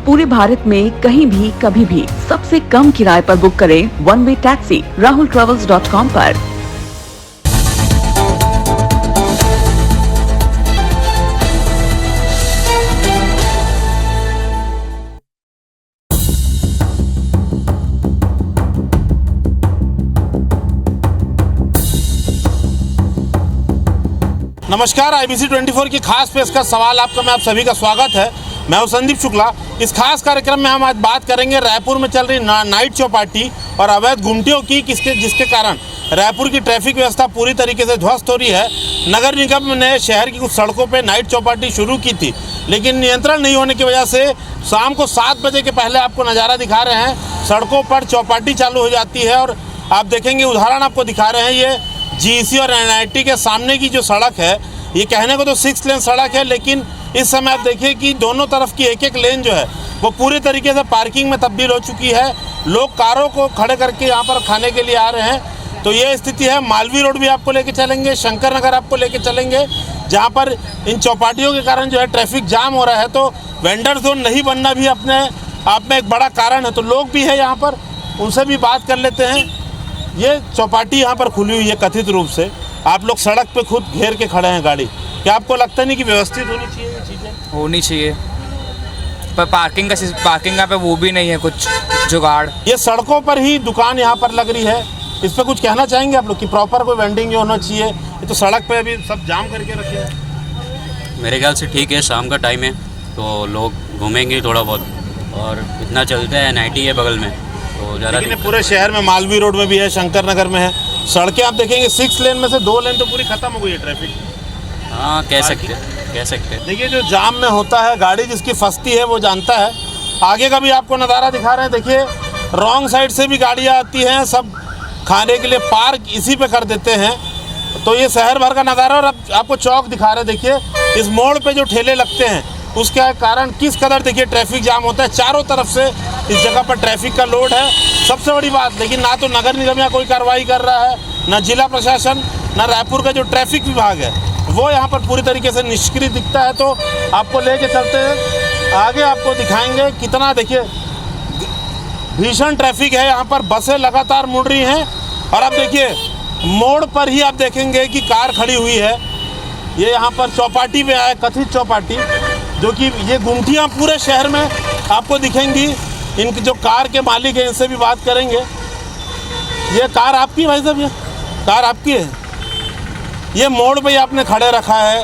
पूरे भारत में कहीं भी कभी भी सबसे कम किराए पर बुक करें वन वे टैक्सी rahultravels.com पर। नमस्कार, IBC 24 की खास पेशकश सवाल आपका मैं आप सभी का स्वागत है। मैं हूं संदीप शुक्ला। इस खास कार्यक्रम में हम आज बात करेंगे रायपुर में चल रही नाइट चौपाटी और अवैध गुमटियों की जिसके कारण रायपुर की ट्रैफिक व्यवस्था पूरी तरीके से ध्वस्त हो रही है। नगर निगम ने शहर की कुछ सड़कों पर नाइट चौपाटी शुरू की थी, लेकिन नियंत्रण नहीं होने की वजह से शाम को 7 बजे के पहले आपको नज़ारा दिखा रहे हैं, सड़कों पर चौपाटी चालू हो जाती है। और आप देखेंगे, उदाहरण आपको दिखा रहे हैं, ये GEC और NIT के सामने की जो सड़क है, ये कहने को तो 6 लेन सड़क है, लेकिन इस समय आप देखिए कि दोनों तरफ की एक लेन जो है वो पूरी तरीके से पार्किंग में तब्दील हो चुकी है। लोग कारों को खड़े करके यहाँ पर खाने के लिए आ रहे हैं। तो ये स्थिति है। मालवीय रोड भी आपको लेके चलेंगे, शंकर नगर आपको लेके चलेंगे, जहाँ पर इन चौपाटियों के कारण जो है ट्रैफिक जाम हो रहा है। तो वेंडर जोन नहीं बनना भी अपने आप में एक बड़ा कारण है। तो लोग भी है यहाँ पर, उनसे भी बात कर लेते हैं। ये चौपाटी यहाँ पर खुली हुई है कथित रूप से, आप लोग सड़क पे खुद घेर के खड़े हैं गाड़ी। क्या आपको लगता नहीं कि व्यवस्थित होनी चाहिए ये चीज़ें? होनी चाहिए, पर पार्किंग का पे वो भी नहीं है कुछ जुगाड़। ये सड़कों पर ही दुकान यहाँ पर लग रही है, इस पर कुछ कहना चाहेंगे आप लोग कि प्रॉपर कोई वेंडिंग जो होना चाहिए? ये तो सड़क पे अभी सब जाम करके रखे हैं। मेरे ख्याल से ठीक है, शाम का टाइम है तो लोग घूमेंगे थोड़ा बहुत, और इतना चलता है। NIT है बगल में तो ज़्यादा। लेकिन पूरे शहर में मालवीय रोड में भी है, शंकर नगर में है, सड़कें आप देखेंगे 6 लेन में से 2 लेन तो पूरी खत्म हो गई है ट्रैफिक। हाँ, कह सकते हैं। देखिए, जो जाम में होता है, गाड़ी जिसकी फंसती है वो जानता है। आगे का भी आपको नज़ारा दिखा रहे हैं, देखिए रॉन्ग साइड से भी गाड़ियाँ आती हैं, सब खाने के लिए पार्क इसी पे कर देते हैं। तो ये शहर भर का नज़ारा। और अब आपको चौक दिखा रहे हैं, देखिए इस मोड़ पे जो ठेले लगते हैं उसके कारण किस कदर देखिए ट्रैफिक जाम होता है। चारों तरफ से इस जगह पर ट्रैफिक का लोड है। सबसे बड़ी बात, लेकिन ना तो नगर निगम यहाँ कोई कार्रवाई कर रहा है, ना जिला प्रशासन, ना रायपुर का जो ट्रैफिक विभाग है वो यहाँ पर पूरी तरीके से निष्क्रिय दिखता है। तो आपको लेके चलते हैं आगे, आपको दिखाएंगे कितना देखिए भीषण ट्रैफिक है। यहाँ पर बसें लगातार मुड़ रही हैं और अब देखिए मोड़ पर ही आप देखेंगे कि कार खड़ी हुई है। ये यहाँ पर चौपाटी पे आया, कथित चौपाटी, जो कि ये गुमटियाँ पूरे शहर में आपको दिखेंगी। इनकी जो कार के मालिक हैं इनसे भी बात करेंगे। ये कार आपकी भाई साहब? ये कार आपकी है? ये मोड़ पे आपने खड़े रखा है,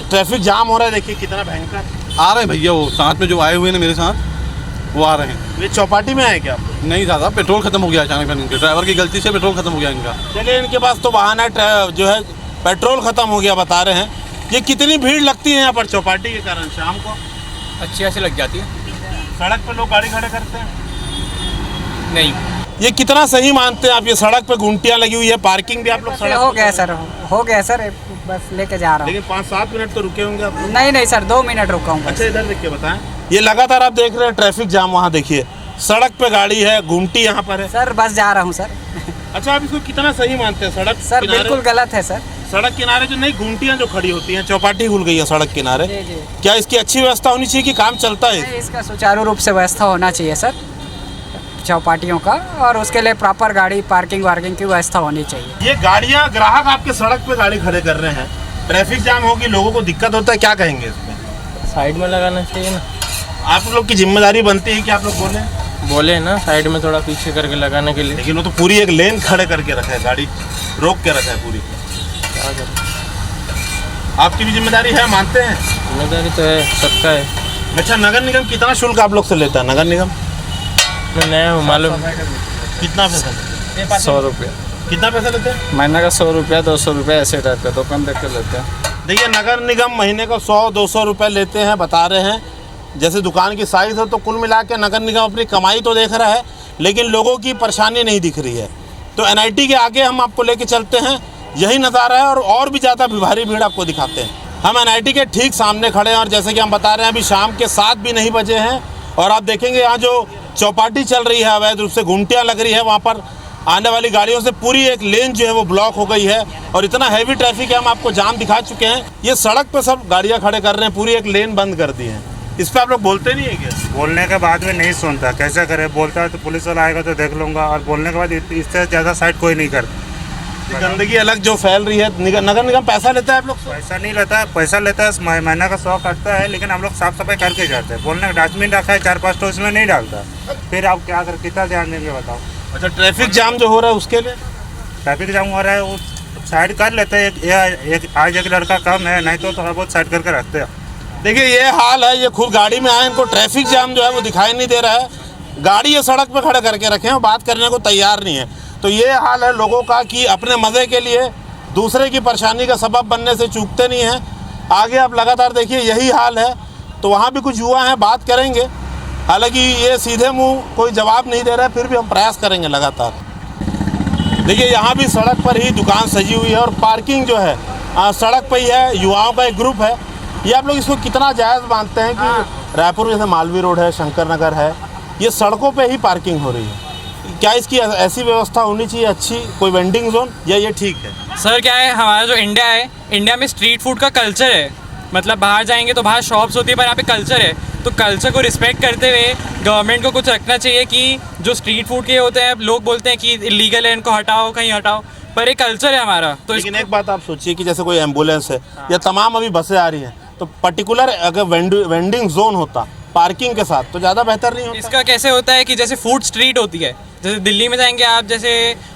ट्रैफिक जाम हो रहा है, देखिए कितना भयंकर। आ रहे हैं भैया, वो साथ में जो आए हुए हैं मेरे साथ, वो आ रहे हैं। ये चौपाटी में आए क्या? नहीं दादा, पेट्रोल खत्म हो गया अचानक, इनके ड्राइवर की गलती से पेट्रोल खत्म हो गया इनका। चलिए, इनके पास तो बहाना जो है पेट्रोल खत्म हो गया बता रहे हैं। ये कितनी भीड़ लगती है यहाँ पर चौपाटी के कारण शाम को? अच्छी ऐसे लग जाती है। सड़क पे लोग गाड़ी खड़े करते हैं? नहीं। ये कितना सही मानते हैं आप? ये सड़क पे गुमटियाँ लगी हुई है, पार्किंग भी आप लोग सड़क हो गया सर, हो गया सर, बस लेके जा रहा हूँ। लेकिन 5-7 मिनट तो रुके होंगे आप? नहीं सर, 2 मिनट रुका हूँ। अच्छा, इधर देख के बताएं। ये लगातार आप देख रहे हैं ट्रैफिक जाम, वहाँ देखिए सड़क पे गाड़ी है, गुमटी यहाँ पर है। सर बस जा रहा हूँ सर। अच्छा, आप इसको कितना सही मानते हैं? सड़क सर बिल्कुल गलत है सर। सड़क किनारे जो नई गुमटियाँ जो खड़ी होती हैं, चौपाटी खुल गई है सड़क किनारे, जी। क्या इसकी अच्छी व्यवस्था होनी चाहिए कि काम चलता है? इसका सुचारू रूप से व्यवस्था होना चाहिए सर चौपाटियों का, और उसके लिए प्रॉपर गाड़ी पार्किंग वार्किंग की व्यवस्था होनी चाहिए। ये गाड़ियाँ, ग्राहक आपके सड़क पे गाड़ी खड़े कर रहे हैं, ट्रैफिक जाम होगी, लोगों को दिक्कत होता है, क्या कहेंगे इसमें? साइड में लगाना चाहिए ना। आप लोग की जिम्मेदारी बनती है कि आप लोग बोले ना साइड में थोड़ा पीछे करके लगाने के लिए। लेकिन वो तो पूरी एक लेन खड़े करके रखा है, गाड़ी रोक के रखा है पूरी। क्या करें? आपकी भी जिम्मेदारी है, मानते हैं? जिम्मेदारी तो है, सबका है। अच्छा, नगर निगम कितना शुल्क आप लोग से लेता है? नगर निगम मैं नया हूँ, मालूम। कितना पैसा? 100 रुपया। कितना पैसा लेते हैं? महीने का 100 रुपया, 200 रुपया ऐसे टाइप का दुकान देख कर लेते हैं। देखिए, नगर निगम महीने का 100-200 रुपये लेते हैं, बता रहे हैं। जैसे दुकान की साइज़ है तो कुल मिला के नगर निगम अपनी कमाई तो देख रहा है, लेकिन लोगों की परेशानी नहीं दिख रही है। तो NIT के आगे हम आपको लेके चलते हैं, यही नज़ारा है और भी ज़्यादा भारी भीड़ आपको दिखाते हैं। हम NIT के ठीक सामने खड़े हैं और जैसे कि हम बता रहे हैं अभी शाम के 7 भी नहीं बजे हैं और आप देखेंगे यहाँ जो चौपाटी चल रही है, अवैध रूप से गुमटियाँ लग रही है, वहाँ पर आने वाली गाड़ियों से पूरी एक लेन जो है वो ब्लॉक हो गई है और इतना हैवी ट्रैफिक है, हम आपको जाम दिखा चुके हैं। ये सड़क पर सब गाड़ियाँ खड़े कर रहे हैं, पूरी एक लेन बंद कर दी है। इस पर आप लोग बोलते नहीं है क्या? बोलने के बाद में नहीं सुनता, कैसे करे? बोलता है तो पुलिस वाला आएगा तो देख लूँगा, और बोलने के बाद इससे ज़्यादा साइड कोई नहीं करता। गंदगी अलग जो फैल रही है, नगर निगम पैसा लेता है आप लोग से? पैसा नहीं लेता है, पैसा लेता है, महीना का 100 कटता है, लेकिन हम लोग साफ सफाई करके जाते हैं। बोलने का डस्टबिन रखा है 4-5 तो उसमें नहीं डालता, फिर आप क्या कर कितना ध्यान देंगे बताओ? अच्छा, ट्रैफिक जाम जो हो रहा है उसके लिए? ट्रैफिक जाम हो रहा है वो साइड कर लेते हैं, आज एक लड़का कम है, नहीं तो थोड़ा बहुत साइड करके रखते हैं। देखिए ये हाल है, ये खुद गाड़ी में आए, इनको ट्रैफिक जाम जो है वो दिखाई नहीं दे रहा है। गाड़ी ये सड़क पे खड़े करके रखे हैं, बात करने को तैयार नहीं है। तो ये हाल है लोगों का कि अपने मज़े के लिए दूसरे की परेशानी का सबब बनने से चूकते नहीं हैं। आगे आप लगातार देखिए यही हाल है। तो वहाँ भी कुछ युवा हैं, बात करेंगे। हालांकि ये सीधे मुँह कोई जवाब नहीं दे रहा है, फिर भी हम प्रयास करेंगे लगातार। देखिए यहाँ भी सड़क पर ही दुकान सजी हुई है और पार्किंग जो है सड़क पर ही है। युवाओं का एक ग्रुप है। ये आप लोग इसको कितना जायज़ मानते हैं कि रायपुर में जैसे मालवीय रोड है, शंकर नगर है, ये सड़कों पे ही पार्किंग हो रही है? क्या इसकी ऐसी व्यवस्था होनी चाहिए अच्छी, कोई वेंडिंग जोन, या ये ठीक है? सर क्या है, हमारा जो इंडिया है, इंडिया में स्ट्रीट फूड का कल्चर है। मतलब बाहर जाएंगे तो बाहर शॉप्स होती है, पर यहाँ पे कल्चर है। तो कल्चर को रिस्पेक्ट करते हुए गवर्नमेंट को कुछ रखना चाहिए कि जो स्ट्रीट फूड के होते हैं, लोग बोलते हैं कि इलीगल है, इनको हटाओ, कहीं हटाओ, पर ये कल्चर है हमारा। तो लेकिन एक बात आप सोचिए कि जैसे कोई एम्बुलेंस है या तमाम अभी बसें आ रही हैं, तो पर्टिकुलर अगर वेंडिंग जोन होता पार्किंग के साथ तो ज़्यादा बेहतर नहीं होता? इसका कैसे होता है कि जैसे फूड स्ट्रीट होती है, जैसे दिल्ली में जाएंगे आप जैसे,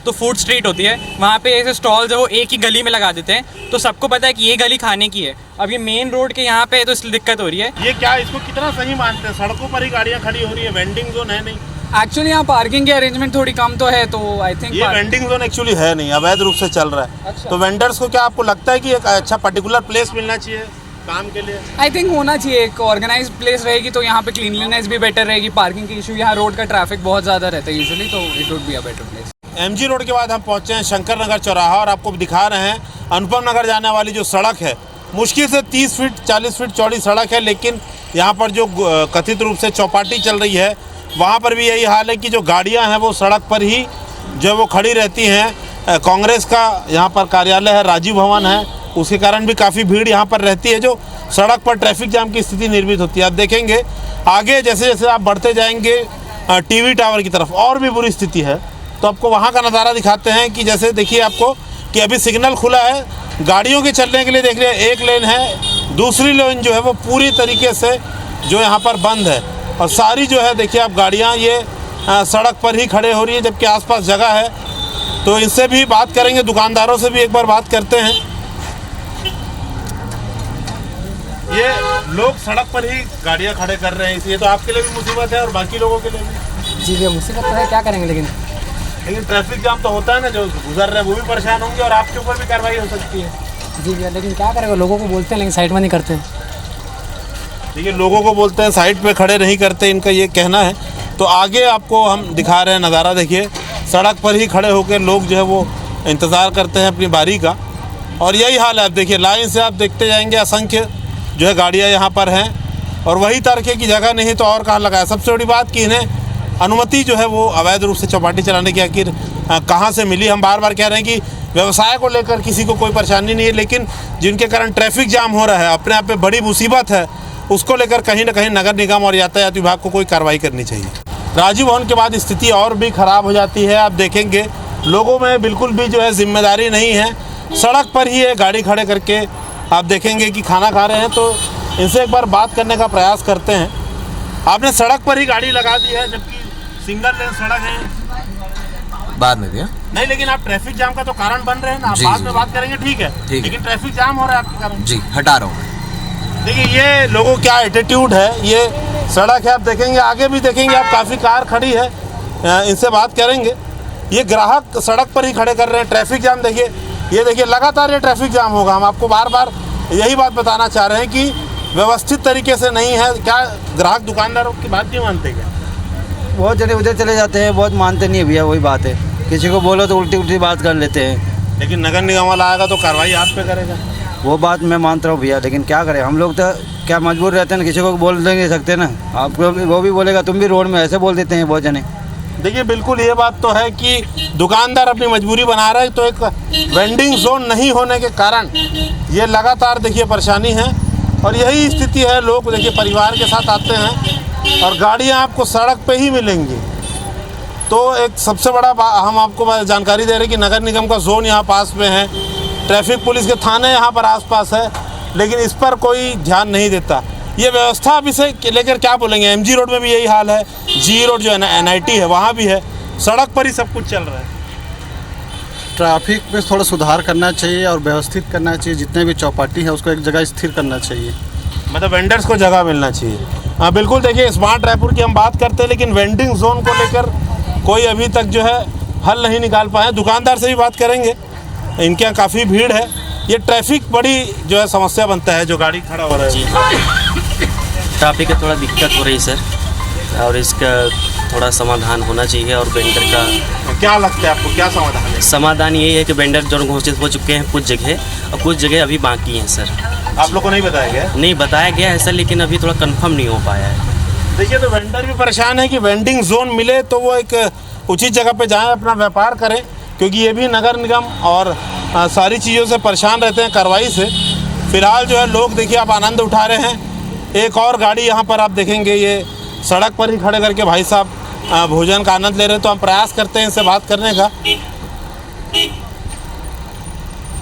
तो फूड स्ट्रीट होती है, वहाँ पे ऐसे स्टॉल्स है वो एक ही गली में लगा देते हैं, तो सबको पता है कि ये गली खाने की है। अब ये मेन रोड के यहाँ पे है तो इसलिए दिक्कत हो रही है। ये क्या, इसको कितना सही मानते हैं? सड़कों पर ही गाड़ियाँ खड़ी हो रही है, वेंडिंग जोन है नहीं? एक्चुअली यहाँ पार्किंग की अरेंजमेंट थोड़ी कम तो है, तो आई थिंक ये वेंडिंग जोन एक्चुअली है नहीं, अवैध रूप से चल रहा है। अच्छा। तो वेंडर्स को क्या आपको लगता है कि एक अच्छा पर्टिकुलर प्लेस मिलना चाहिए काम के लिए? आई थिंक होना चाहिए, एक ऑर्गेनाइज प्लेस रहेगी तो यहाँ पे क्लीनलीनेस भी बेटर रहेगी। पार्किंग की इशू, यहाँ रोड का ट्रैफिक बहुत ज़्यादा रहता है यूजुअली, तो it would be a better place. MG road के बाद हम पहुँचे हैं शंकर नगर चौराहा और आपको दिखा रहे हैं अनुपम नगर जाने वाली जो सड़क है, मुश्किल से 30 फीट 40 फीट चौड़ी सड़क है, लेकिन यहाँ पर जो कथित रूप से चौपाटी चल रही है वहाँ पर भी यही हाल है कि जो गाड़ियाँ हैं वो सड़क पर ही जो वो खड़ी रहती हैं। कांग्रेस का यहाँ पर कार्यालय है, राजीव भवन है, उसके कारण भी काफ़ी भीड़ यहाँ पर रहती है, जो सड़क पर ट्रैफिक जाम की स्थिति निर्मित होती है। आप देखेंगे आगे जैसे जैसे आप बढ़ते जाएंगे टीवी टावर की तरफ और भी बुरी स्थिति है। तो आपको वहाँ का नज़ारा दिखाते हैं कि जैसे देखिए आपको कि अभी सिग्नल खुला है गाड़ियों के चलने के लिए, देख लिया एक लेन है, दूसरी लेन जो है वो पूरी तरीके से जो यहाँ पर बंद है और सारी जो है देखिए आप गाड़ियाँ ये सड़क पर ही खड़े हो रही है, जबकि आसपास जगह है। तो इनसे भी बात करेंगे, दुकानदारों से भी एक बार बात करते हैं। ये लोग सड़क पर ही गाड़ियाँ खड़े कर रहे हैं, इसलिए तो आपके लिए भी मुसीबत है और बाकी लोगों के लिए भी। जी भैया मुसीबत तो है, क्या करेंगे, लेकिन ट्रैफिक जाम तो होता है ना, जो गुजर रहे हैं वो भी परेशान होंगे और आपके ऊपर भी कार्रवाई हो सकती है। जी भैया, लेकिन क्या करेंगे, लोगों को बोलते हैं लेकिन साइड में नहीं करते। देखिए लोगों को बोलते हैं साइड पे खड़े नहीं करते, इनका ये कहना है। तो आगे आपको हम दिखा रहे हैं नज़ारा, देखिए सड़क पर ही खड़े होकर लोग जो है वो इंतज़ार करते हैं अपनी बारी का, और यही हाल है। आप देखिए लाइन से आप देखते जाएंगे, असंख्य जो है गाड़ियाँ यहाँ पर हैं और वही तरके की जगह नहीं तो और कहाँ लगाया। सबसे बड़ी बात कि इन्हें अनुमति जो है वो अवैध रूप से चौपाटी चलाने की आखिर कहाँ से मिली? हम बार बार कह रहे हैं कि व्यवसाय को लेकर किसी को कोई परेशानी नहीं है, लेकिन जिनके कारण ट्रैफिक जाम हो रहा है, अपने आप में बड़ी मुसीबत है, उसको लेकर कहीं ना कहीं नगर निगम और यातायात विभाग को कोई कार्रवाई करनी चाहिए। राजीव भवन के बाद स्थिति और भी ख़राब हो जाती है। आप देखेंगे लोगों में बिल्कुल भी जो है जिम्मेदारी नहीं है, सड़क पर ही है गाड़ी खड़े करके आप देखेंगे कि खाना खा रहे हैं। तो इनसे एक बार बात करने का प्रयास करते हैं। आपने सड़क पर ही गाड़ी लगा दी है, जबकि सिंगल लेन सड़क है। बाद में भैया नहीं, लेकिन आप ट्रैफिक जाम का तो कारण बन रहे हैं ना, आप बाद में बात करेंगे, ठीक है, लेकिन ट्रैफिक जाम हो रहा है आपके कारण। जी हटा रहा हूँ। देखिए ये लोगों क्या एटीट्यूड है, ये सड़क है, आप देखेंगे आगे भी देखेंगे आप काफ़ी कार खड़ी है, इनसे बात करेंगे। ये ग्राहक सड़क पर ही खड़े कर रहे हैं, ट्रैफिक जाम देखिए, ये देखिए लगातार ये ट्रैफिक जाम होगा। हम आपको बार बार यही बात बताना चाह रहे हैं कि व्यवस्थित तरीके से नहीं है। क्या ग्राहक दुकानदारों की बात नहीं मानते क्या? बहुत जने उधर चले जाते हैं, बहुत मानते नहीं है भैया, वही बात है, किसी को बोलो तो उल्टी उल्टी बात कर लेते हैं। लेकिन नगर निगम वाला आएगा तो कार्रवाई आप पे करेगा। वो बात मैं मानता हूँ भैया, लेकिन क्या करें, हम लोग तो क्या मजबूर रहते हैं ना, किसी को बोल नहीं सकते ना। आपको वो भी बोलेगा, तुम भी रोड में ऐसे बोल देते हैं बहुत जने। देखिए बिल्कुल ये बात तो है कि दुकानदार अपनी मजबूरी बना रहा है, तो एक वेंडिंग जोन नहीं होने के कारण ये लगातार देखिए परेशानी है। और यही स्थिति है। लोग देखिए परिवार के साथ आते हैं और गाड़ियाँ आपको सड़क पे ही मिलेंगी। तो एक सबसे बड़ा हम आपको जानकारी दे रहे हैं कि नगर निगम का जोन यहाँ पास में है, ट्रैफिक पुलिस के थाने यहाँ पर आसपास है, लेकिन इस पर कोई ध्यान नहीं देता। ये व्यवस्था अब इसे लेकर क्या बोलेंगे। एमजी रोड में भी यही हाल है, जी रोड जो है NIT है वहाँ भी है, सड़क पर ही सब कुछ चल रहा है। ट्रैफिक में थोड़ा सुधार करना चाहिए और व्यवस्थित करना चाहिए। जितने भी चौपाटी है उसको एक जगह स्थिर करना चाहिए, मतलब वेंडर्स को जगह मिलना चाहिए। हाँ बिल्कुल, देखिए स्मार्ट रायपुर की हम बात करते हैं, लेकिन वेंडिंग जोन को लेकर कोई अभी तक जो है हल नहीं निकाल पाए। दुकानदार से भी बात करेंगे, इनके यहाँ काफ़ी भीड़ है। ये ट्रैफिक बड़ी जो है समस्या बनता है, जो गाड़ी खड़ा हो रहा है। ट्रैफिक की थोड़ा दिक्कत हो रही है सर, और इसका थोड़ा समाधान होना चाहिए। और वेंडर का क्या लगता है आपको, क्या समाधान है? समाधान यही है कि वेंडर जो घोषित हो चुके हैं कुछ जगह, और कुछ जगह अभी बाकी हैं सर। आप लोग को नहीं बताया गया? नहीं बताया गया है सर, लेकिन अभी थोड़ा कंफर्म नहीं हो पाया है। देखिए तो वेंडर भी परेशान है कि वेंडिंग जोन मिले तो वो एक उचित जगह पे जाएं, अपना व्यापार करें, क्योंकि ये भी नगर निगम और सारी चीज़ों से परेशान रहते हैं कार्रवाई से। फिलहाल जो है लोग देखिए आप आनंद उठा रहे हैं। एक और गाड़ी यहाँ पर आप देखेंगे, ये सड़क पर ही खड़े करके भाई साहब भोजन का आनंद ले रहे हैं। तो हम प्रयास करते हैं इनसे बात करने का।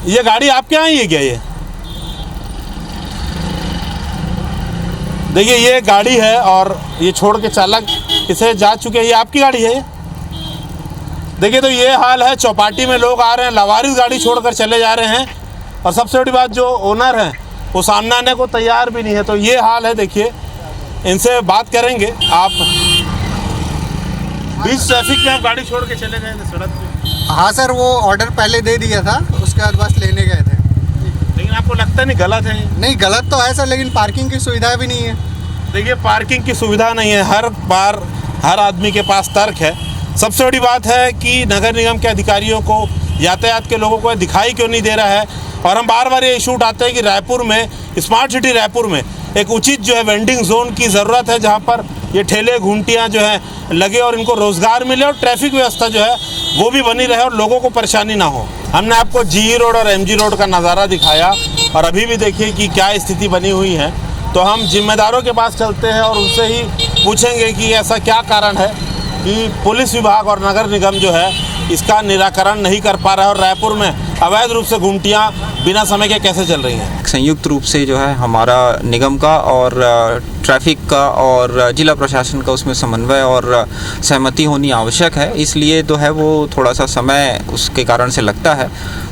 ये गाड़ी आपके यहाँ ही है क्या? ये देखिए ये गाड़ी है और ये छोड़ के चालक इसे जा चुके हैं। ये आपकी गाड़ी है? देखिए तो ये हाल है, चौपाटी में लोग आ रहे हैं, लवारिस गाड़ी छोड़कर चले जा रहे हैं, और सबसे बड़ी बात जो ओनर हैं वो सामने आने को तैयार भी नहीं है। तो ये हाल है, देखिए इनसे बात करेंगे। आप बीच ट्रैफिक में आप गाड़ी छोड़ के चले गए थे सड़क पे? हाँ सर, वो ऑर्डर पहले दे दिया था, उसके बाद बस लेने गए थे। लेकिन आपको लगता नहीं गलत है? नहीं गलत तो है सर, लेकिन पार्किंग की सुविधा भी नहीं है। देखिए पार्किंग की सुविधा नहीं है, हर बार हर आदमी के पास तर्क है। सबसे बड़ी बात है कि नगर निगम के अधिकारियों को, यातायात के लोगों को दिखाई क्यों नहीं दे रहा है। और हम बार बार ये इशू उठाते हैं कि रायपुर में, स्मार्ट सिटी रायपुर में एक उचित जो है वेंडिंग जोन की ज़रूरत है, जहाँ पर ये ठेले घुंटियाँ जो हैं लगे और इनको रोज़गार मिले और ट्रैफिक व्यवस्था जो है वो भी बनी रहे और लोगों को परेशानी ना हो। हमने आपको GE रोड और MG रोड का नज़ारा दिखाया, और अभी भी देखिए कि क्या स्थिति बनी हुई है। तो हम जिम्मेदारों के पास चलते हैं और उनसे ही पूछेंगे कि ऐसा क्या कारण है कि पुलिस विभाग और नगर निगम जो है इसका निराकरण नहीं कर पा रहा है, और रायपुर में अवैध रूप से घुंटियाँ बिना समय के कैसे चल रही हैं। संयुक्त रूप से जो है हमारा निगम का और ट्रैफिक का और जिला प्रशासन का उसमें समन्वय और सहमति होनी आवश्यक है। इसलिए तो है वो थोड़ा सा समय उसके कारण से लगता है,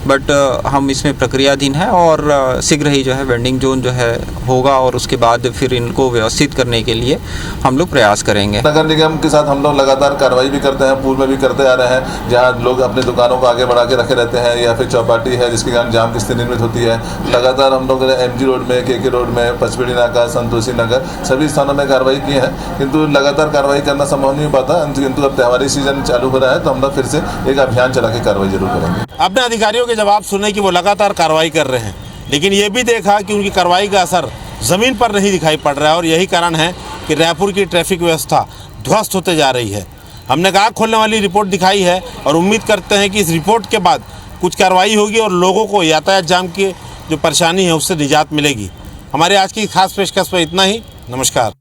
बट हम इसमें प्रक्रियाधीन है और शीघ्र ही जो है वेंडिंग जोन जो है होगा, और उसके बाद फिर इनको व्यवस्थित करने के लिए हम लोग प्रयास करेंगे। नगर निगम के साथ हम लोग लगातार कार्रवाई भी करते हैं, पूर्व में भी करते आ रहे हैं। जहाँ लोग अपनी दुकानों को आगे बढ़ा के रखे रहते हैं या फिर चौपाटी है जिसके कारण जाम की स्थिति निर्मित होती है, लगातार हम लोग MG रोड में, KK रोड में, पचपेड़ी नाका, संतोषी नगर सभी स्थानों में कार्रवाई की है, किंतु लगातार कार्रवाई करना संभव नहीं हो पाता। किंतु अब त्योहारी सीजन चालू हो रहा है तो हम लोग फिर से एक अभियान चला के कार्रवाई जरूर करेंगे। अपने अधिकारियों के जवाब सुने कि वो लगातार कार्रवाई कर रहे हैं, लेकिन ये भी देखा कि उनकी कार्रवाई का असर ज़मीन पर नहीं दिखाई पड़ रहा है, और यही कारण है कि रायपुर की ट्रैफिक व्यवस्था ध्वस्त होते जा रही है। हमने आँख खोलने वाली रिपोर्ट दिखाई है और उम्मीद करते हैं कि इस रिपोर्ट के बाद कुछ कार्रवाई होगी और लोगों को यातायात जाम की जो परेशानी है उससे निजात मिलेगी। हमारे आज की खास पेशकश पर इतना ही। नमस्कार।